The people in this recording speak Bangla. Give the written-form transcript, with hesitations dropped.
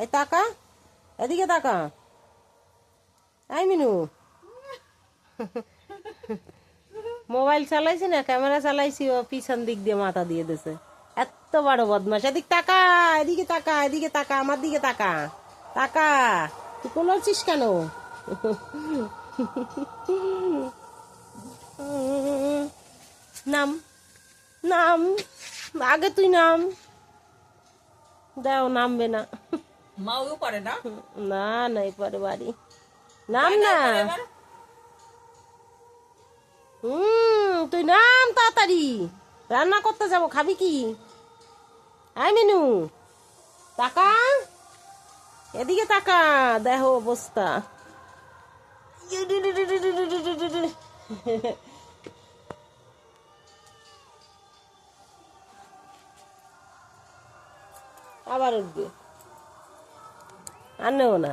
এই তাকা, এদিকে তাকা। আই মিনু, মোবাইল চালাইছি না, ক্যামেরা চালাইছি, ও পিছন দিক দিয়ে মাথা দিয়ে দিছে। এত বড় বদমাস। এদিক তাকা, এদিকে তাকা, এদিকে তাকা, আমার দিকে তাকা। তাকা, তুই কোলাচ্ছিস কেন? নাম, নাম, আগে তুই নাম। দাও, নামবে না। মাও পারে না। না, নাই পারে বাড়ি। নাম না। তুই নাম তাড়াতাড়ি, রান্না করতে যাবো। খাবি কি? আই মিনু, তাকা, এদিকে তাকা, দেখো অবস্থা। আবার উঠবে, আর নেও না।